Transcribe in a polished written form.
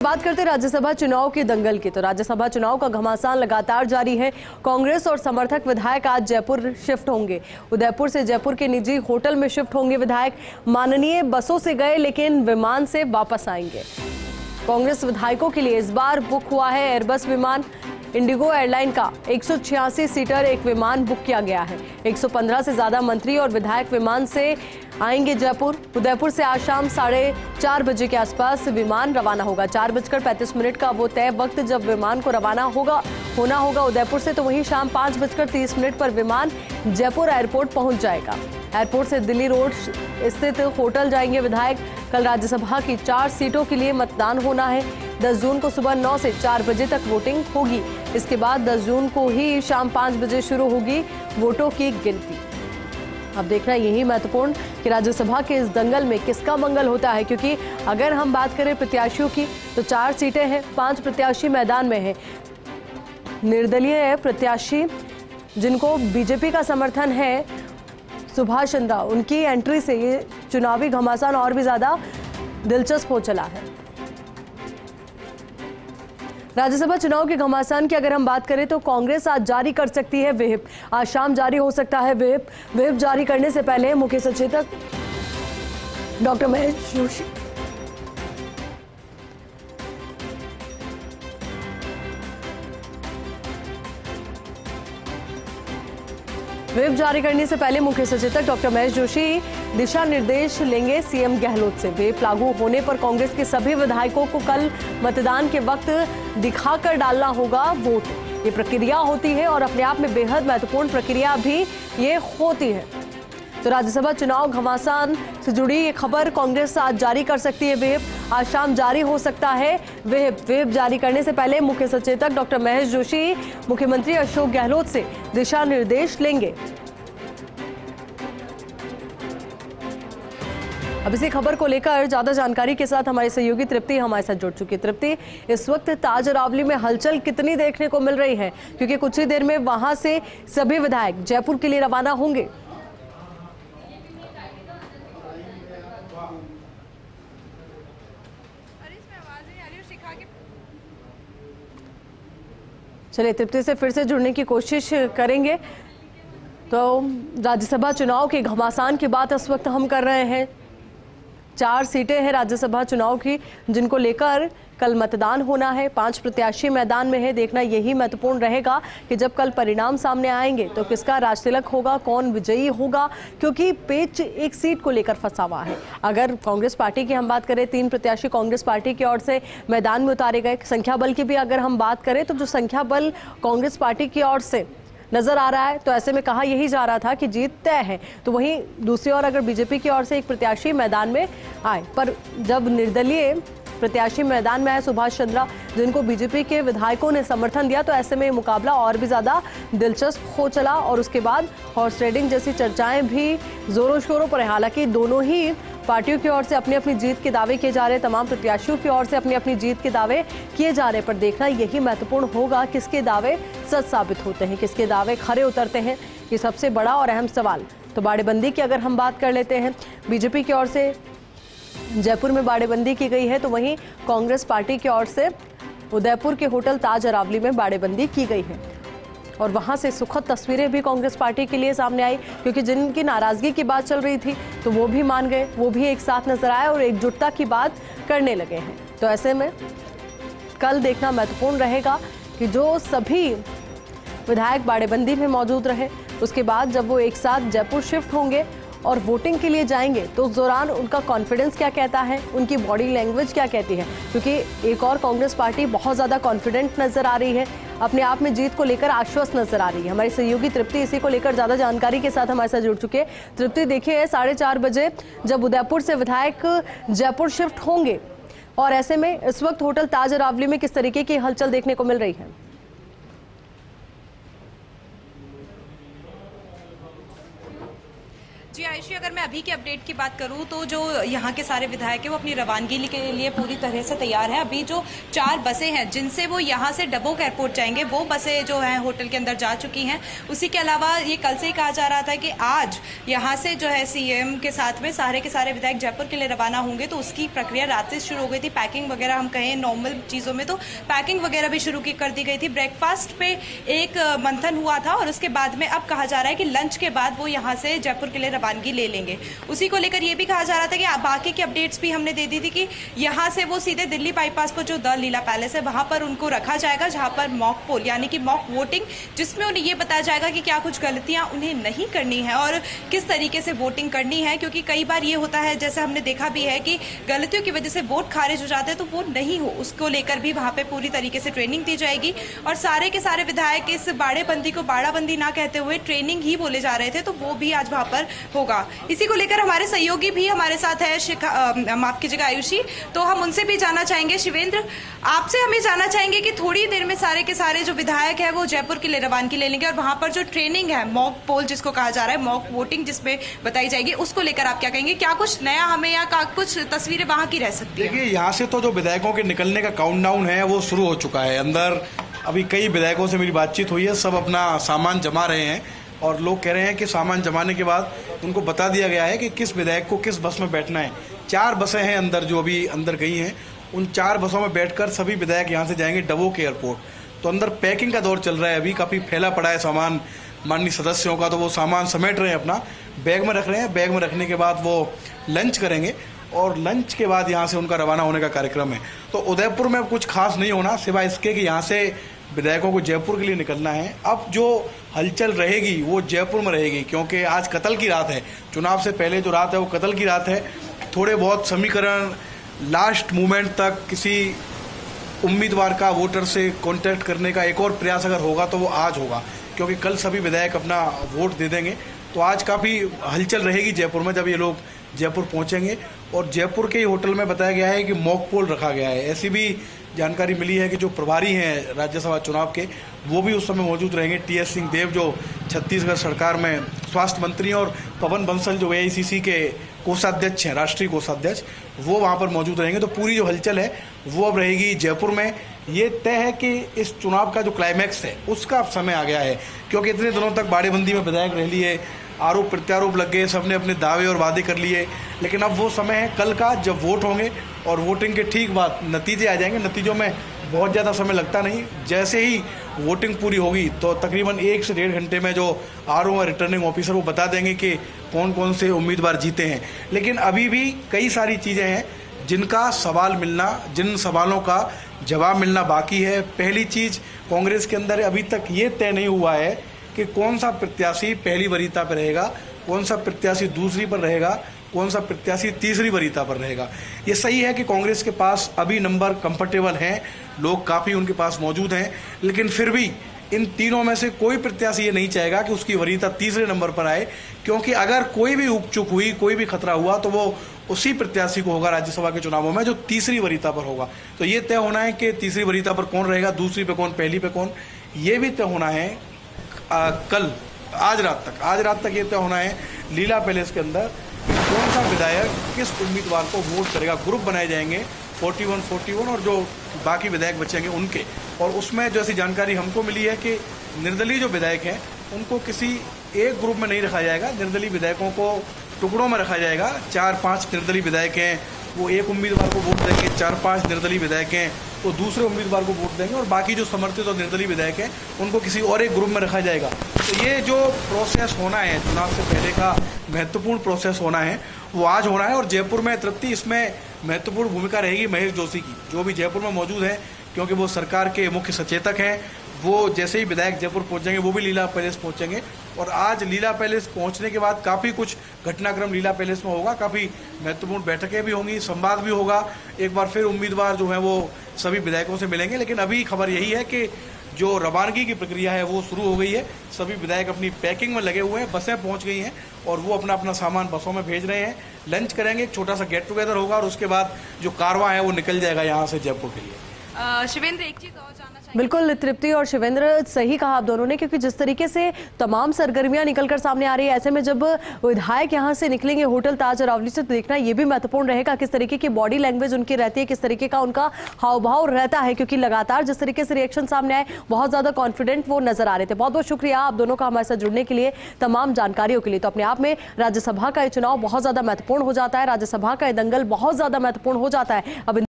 बात करते राज्यसभा चुनाव के दंगल की, तो राज्यसभा चुनाव का घमासान लगातार जारी है। कांग्रेस और समर्थक विधायक आज जयपुर शिफ्ट होंगे। उदयपुर से जयपुर के निजी होटल में शिफ्ट होंगे विधायक। माननीय बसों से गए लेकिन विमान से वापस आएंगे। कांग्रेस विधायकों के लिए इस बार बुक हुआ है एयरबस विमान। इंडिगो एयरलाइन का 186 सीटर एक विमान बुक किया गया है। 115 से ज्यादा मंत्री और विधायक विमान से आएंगे जयपुर। उदयपुर से आज शाम 4:30 बजे के आसपास विमान रवाना होगा। 4:35 का वो तय वक्त जब विमान को रवाना होना होगा उदयपुर से, तो वहीं शाम 5:30 पर विमान जयपुर एयरपोर्ट पहुंच जाएगा। एयरपोर्ट से दिल्ली रोड स्थित होटल जाएंगे विधायक। कल राज्यसभा की 4 सीटों के लिए मतदान होना है। 10 जून को सुबह 9 से 4 बजे तक वोटिंग होगी। इसके बाद 10 जून को ही शाम 5 बजे शुरू होगी वोटों की गिनती। अब देखना यही महत्वपूर्ण कि राज्यसभा के इस दंगल में किसका मंगल होता है, क्योंकि अगर हम बात करें प्रत्याशियों की तो 4 सीटें हैं, 5 प्रत्याशी मैदान में हैं। निर्दलीय प्रत्याशी जिनको बीजेपी का समर्थन है, सुभाष चंद्रा, उनकी एंट्री से ये चुनावी घमासान और भी ज्यादा दिलचस्प हो चला है। राज्यसभा चुनाव के घमासान की अगर हम बात करें तो कांग्रेस आज जारी कर सकती है व्हिप। आज शाम जारी हो सकता है व्हिप जारी करने से पहले मुख्य सचेतक डॉक्टर महेश जोशी डॉक्टर महेश जोशी दिशा निर्देश लेंगे सीएम गहलोत से। व्हिप लागू होने पर कांग्रेस के सभी विधायकों को कल मतदान के वक्त दिखाकर डालना होगा वोट। ये प्रक्रिया होती है और अपने आप में बेहद महत्वपूर्ण प्रक्रिया भी ये होती है। तो राज्यसभा चुनाव घमासान से जुड़ी ये खबर कांग्रेस आज जारी कर सकती है व्हिप। आज शाम जारी हो सकता है व्हिप जारी करने से पहले मुख्य सचेतक डॉक्टर महेश जोशी मुख्यमंत्री अशोक गहलोत से दिशा निर्देश लेंगे। अब इसी खबर को लेकर ज्यादा जानकारी के साथ हमारी सहयोगी तृप्ति हमारे साथ जुड़ चुकी है। तृप्ति, इस वक्त ताज रावली में हलचल कितनी देखने को मिल रही है, क्योंकि कुछ ही देर में वहां से सभी विधायक जयपुर के लिए रवाना होंगे। चलिए तृप्ति से फिर से जुड़ने की कोशिश करेंगे। तो राज्यसभा चुनाव के घमासान की बात इस वक्त हम कर रहे हैं। 4 सीटें हैं राज्यसभा चुनाव की जिनको लेकर कल मतदान होना है। 5 प्रत्याशी मैदान में है। देखना यही महत्वपूर्ण रहेगा कि जब कल परिणाम सामने आएंगे तो किसका राजतिलक होगा, कौन विजयी होगा, क्योंकि पेच एक सीट को लेकर फंसा हुआ है। अगर कांग्रेस पार्टी की हम बात करें, 3 प्रत्याशी कांग्रेस पार्टी की ओर से मैदान में उतारे गए। संख्या बल की भी अगर हम बात करें तो जो संख्या बल कांग्रेस पार्टी की ओर से नजर आ रहा है, तो ऐसे में कहा यही जा रहा था कि जीत तय है। तो वहीं दूसरी ओर अगर बीजेपी की ओर से एक प्रत्याशी मैदान में आए, पर जब निर्दलीय प्रत्याशी मैदान में आए सुभाष चंद्रा, जिनको बीजेपी के विधायकों ने समर्थन दिया, तो ऐसे में मुकाबला और भी ज्यादा दिलचस्प हो चला। और उसके बाद हॉर्स ट्रेडिंग जैसी चर्चाएं भी जोरों शोरों पर है। हालांकि दोनों ही पार्टियों की ओर से अपनी अपनी जीत के दावे किए जा रहे हैं, तमाम प्रत्याशियों की ओर से अपनी अपनी जीत के दावे किए जा रहे हैं, पर देखना यही महत्वपूर्ण होगा किसके दावे सच साबित होते हैं, किसके दावे खरे उतरते हैं। ये सबसे बड़ा और अहम सवाल। तो बाड़ेबंदी की अगर हम बात कर लेते हैं, बीजेपी की ओर से जयपुर में बाड़ेबंदी की गई है, तो वहीं कांग्रेस पार्टी की ओर से उदयपुर के होटल ताज रावली में बाड़ेबंदी की गई है। और वहां से सुखद तस्वीरें भी कांग्रेस पार्टी के लिए सामने आई, क्योंकि जिनकी नाराजगी की बात चल रही थी तो वो भी मान गए, वो भी एक साथ नजर आए और एकजुटता की बात करने लगे हैं। तो ऐसे में कल देखना महत्वपूर्ण रहेगा कि जो सभी विधायक बाड़ेबंदी में मौजूद रहे, उसके बाद जब वो एक साथ जयपुर शिफ्ट होंगे और वोटिंग के लिए जाएंगे तो उस दौरान उनका कॉन्फिडेंस क्या कहता है, उनकी बॉडी लैंग्वेज क्या कहती है। क्योंकि एक और कांग्रेस पार्टी बहुत ज़्यादा कॉन्फिडेंट नजर आ रही है, अपने आप में जीत को लेकर आश्वस्त नजर आ रही है। हमारी सहयोगी तृप्ति इसी को लेकर ज़्यादा जानकारी के साथ हमारे साथ जुड़ चुके हैं। तृप्ति, देखिए 4:30 बजे जब उदयपुर से विधायक जयपुर शिफ्ट होंगे, और ऐसे में इस वक्त होटल ताज रावली में किस तरीके की हलचल देखने को मिल रही है? जी आयुषी, अगर अगर मैं अभी के अपडेट की बात करूं तो जो यहाँ के सारे विधायक हैं वो अपनी रवानगी के लिए पूरी तरह से तैयार हैं। अभी जो 4 बसें हैं जिनसे वो यहाँ से डबोक एयरपोर्ट जाएंगे, वो बसें जो हैं होटल के अंदर जा चुकी हैं। उसी के अलावा ये कल से ही कहा जा रहा था कि आज यहाँ से जो है सीएम के साथ में सारे के सारे विधायक जयपुर के लिए रवाना होंगे, तो उसकी प्रक्रिया रात से शुरू हो गई थी। पैकिंग वगैरह हम कहें नॉर्मल चीज़ों में तो पैकिंग वगैरह भी शुरू कर दी गई थी। ब्रेकफास्ट पे एक मंथन हुआ था और उसके बाद में अब कहा जा रहा है कि लंच के बाद वो यहाँ से जयपुर के लिए रवानगी ले लेंगे। उसी को लेकर ये भी कहा जा रहा था कि बाकी की अपडेट्स भी हमने दे दी थी कि यहाँ से वो सीधे दिल्ली बाईपास पर जो द लीला पैलेस है वहाँ पर उनको रखा जाएगा, जहाँ पर मॉक पोल यानी कि मॉक वोटिंग, जिसमें उन्हें ये बताया जाएगा कि क्या कुछ गलतियाँ उन्हें नहीं करनी है और किस तरीके से वोटिंग करनी है। क्योंकि कई बार ये होता है, जैसे हमने देखा भी है कि गलतियों की वजह से वोट खारिज हो जाते हैं, तो वो नहीं हो उसको लेकर भी वहाँ पे पूरी तरीके से ट्रेनिंग दी जाएगी। और सारे के सारे विधायक इस बाड़ेबंदी को बाड़ाबंदी ना कहते हुए ट्रेनिंग ही बोले जा रहे थे, तो वो भी आज वहाँ पर होगा। इसी को लेकर हमारे सहयोगी भी हमारे साथ है, माफ कीजिएगा आयुषी, तो हम उनसे भी जानना चाहेंगे। शिवेंद्र, आपसे हमें जानना चाहेंगे कि थोड़ी देर में सारे के सारे जो विधायक है वो जयपुर के लिए रवानगी ले लेंगे और वहाँ पर जो ट्रेनिंग है मॉक पोल जिसको कहा जा रहा है, मॉक वोटिंग जिसमें बताई जाएगी, उसको लेकर आप क्या कहेंगे? क्या कुछ नया हमें या कुछ तस्वीरें वहाँ की रह सकती है? देखिए, यहाँ से तो जो विधायकों के निकलने का काउंटडाउन है वो शुरू हो चुका है। अंदर अभी कई विधायकों से मेरी बातचीत हुई है, सब अपना सामान जमा रहे हैं और लोग कह रहे हैं कि सामान जमाने के बाद उनको बता दिया गया है कि किस विधायक को किस बस में बैठना है। 4 बसें हैं अंदर जो अभी अंदर गई हैं, उन 4 बसों में बैठकर सभी विधायक यहाँ से जाएंगे डबोक एयरपोर्ट। तो अंदर पैकिंग का दौर चल रहा है, अभी काफ़ी फैला पड़ा है सामान माननीय सदस्यों का, तो वो सामान समेट रहे हैं, अपना बैग में रख रहे हैं। बैग में रखने के बाद वो लंच करेंगे और लंच के बाद यहाँ से उनका रवाना होने का कार्यक्रम है। तो उदयपुर में कुछ खास नहीं होना सिवाय इसके कि यहाँ से विधायकों को जयपुर के लिए निकलना है। अब जो हलचल रहेगी वो जयपुर में रहेगी, क्योंकि आज कत्ल की रात है। चुनाव से पहले जो रात है वो कत्ल की रात है। थोड़े बहुत समीकरण, लास्ट मोमेंट तक किसी उम्मीदवार का वोटर से कांटेक्ट करने का एक और प्रयास अगर होगा तो वो आज होगा, क्योंकि कल सभी विधायक अपना वोट दे देंगे। तो आज काफ़ी हलचल रहेगी जयपुर में जब ये लोग जयपुर पहुंचेंगे। और जयपुर के होटल में बताया गया है कि मॉक पोल रखा गया है। ऐसी भी जानकारी मिली है कि जो प्रभारी हैं राज्यसभा चुनाव के, वो भी उस समय मौजूद रहेंगे। टीएस सिंहदेव जो छत्तीसगढ़ सरकार में स्वास्थ्य मंत्री हैं और पवन बंसल जो एआईसीसी के कोषाध्यक्ष हैं, राष्ट्रीय कोषाध्यक्ष, वो वहाँ पर मौजूद रहेंगे। तो पूरी जो हलचल है वो अब रहेगी जयपुर में। ये तय है कि इस चुनाव का जो क्लाइमैक्स है उसका अब समय आ गया है, क्योंकि इतने दिनों तक बाड़ेबंदी में विधायक रह लिए, आरोप प्रत्यारोप लग गए, सबने अपने दावे और वादे कर लिए। लेकिन अब वो समय है कल का जब वोट होंगे और वोटिंग के ठीक बाद नतीजे आ जाएंगे। नतीजों में बहुत ज़्यादा समय लगता नहीं, जैसे ही वोटिंग पूरी होगी तो तकरीबन 1 से 1.5 घंटे में जो आरओ और रिटर्निंग ऑफिसर वो बता देंगे कि कौन कौन से उम्मीदवार जीते हैं। लेकिन अभी भी कई सारी चीज़ें हैं जिनका सवाल मिलना, जिन सवालों का जवाब मिलना बाकी है। पहली चीज़ कांग्रेस के अंदर अभी तक ये तय नहीं हुआ है कि कौन सा प्रत्याशी पहली वरीयता पर रहेगा, कौन सा प्रत्याशी दूसरी पर रहेगा, कौन सा प्रत्याशी तीसरी वरीयता पर रहेगा। ये सही है कि कांग्रेस के पास अभी नंबर कंफर्टेबल हैं, लोग काफ़ी उनके पास मौजूद हैं, लेकिन फिर भी इन तीनों में से कोई प्रत्याशी ये नहीं चाहेगा कि उसकी वरीयता तीसरे नंबर पर आए, क्योंकि अगर कोई भी उपचुक हुई, कोई भी खतरा हुआ तो वो उसी प्रत्याशी को होगा राज्यसभा के चुनावों में जो तीसरी वरीयता पर होगा। तो ये तय होना है कि तीसरी वरीयता पर कौन रहेगा, दूसरी पे कौन, पहली पे कौन, ये भी तय होना है कल आज रात तक ये तय होना है लीला पैलेस के अंदर कौन सा विधायक किस उम्मीदवार को वोट करेगा। ग्रुप बनाए जाएंगे 41 और जो बाकी विधायक बचेंगे उनके। और उसमें जो ऐसी जानकारी हमको मिली है कि निर्दलीय जो विधायक हैं उनको किसी एक ग्रुप में नहीं रखा जाएगा, निर्दलीय विधायकों को टुकड़ों में रखा जाएगा। 4-5 निर्दलीय विधायक हैं वो एक उम्मीदवार को वोट देंगे, 4-5 निर्दलीय विधायक हैं तो दूसरे उम्मीदवार को वोट देंगे, और बाकी जो समर्थित और निर्दलीय विधायक हैं उनको किसी और एक ग्रुप में रखा जाएगा। तो ये जो प्रोसेस होना है, चुनाव से पहले का महत्वपूर्ण प्रोसेस होना है, वो आज होना है। और जयपुर में तृप्ति इसमें महत्वपूर्ण भूमिका रहेगी महेश जोशी की, जो भी जयपुर में मौजूद हैं, क्योंकि वो सरकार के मुख्य सचेतक हैं। वो जैसे ही विधायक जयपुर पहुंचेंगे वो भी लीला पैलेस पहुंचेंगे। और आज लीला पैलेस पहुंचने के बाद काफ़ी कुछ घटनाक्रम लीला पैलेस में होगा, काफ़ी महत्वपूर्ण बैठकें भी होंगी, संवाद भी होगा। एक बार फिर उम्मीदवार जो हैं वो सभी विधायकों से मिलेंगे। लेकिन अभी खबर यही है कि जो रवानगी की प्रक्रिया है वो शुरू हो गई है। सभी विधायक अपनी पैकिंग में लगे हुए हैं, बसें पहुंच गई हैं और वो अपना अपना सामान बसों में भेज रहे हैं। लंच करेंगे, एक छोटा सा गेट टुगेदर होगा और उसके बाद जो कारवां है वो निकल जाएगा यहाँ से जयपुर के लिए। शिवेंद्र, एक चीज और जानना चाहिए। बिल्कुल तृप्ति और शिवेंद्र, सही कहा आप दोनों ने, क्योंकि जिस तरीके से तमाम सरगर्मियां निकलकर सामने आ रही है, ऐसे में जब विधायक यहां से निकलेंगे होटल ताज अरावली से, तो देखना ये भी महत्वपूर्ण रहेगा किस तरीके की बॉडी लैंग्वेज उनकी रहती है, किस तरीके का उनका हाव भाव रहता है, क्योंकि लगातार जिस तरीके से रिएक्शन सामने आए बहुत ज्यादा कॉन्फिडेंट वो नजर आ रहे थे। बहुत बहुत शुक्रिया आप दोनों का हमारे साथ जुड़ने के लिए, तमाम जानकारियों के लिए। तो अपने आप में राज्यसभा का ये चुनाव बहुत ज्यादा महत्वपूर्ण हो जाता है, राज्यसभा का ये दंगल बहुत ज्यादा महत्वपूर्ण हो जाता है। अब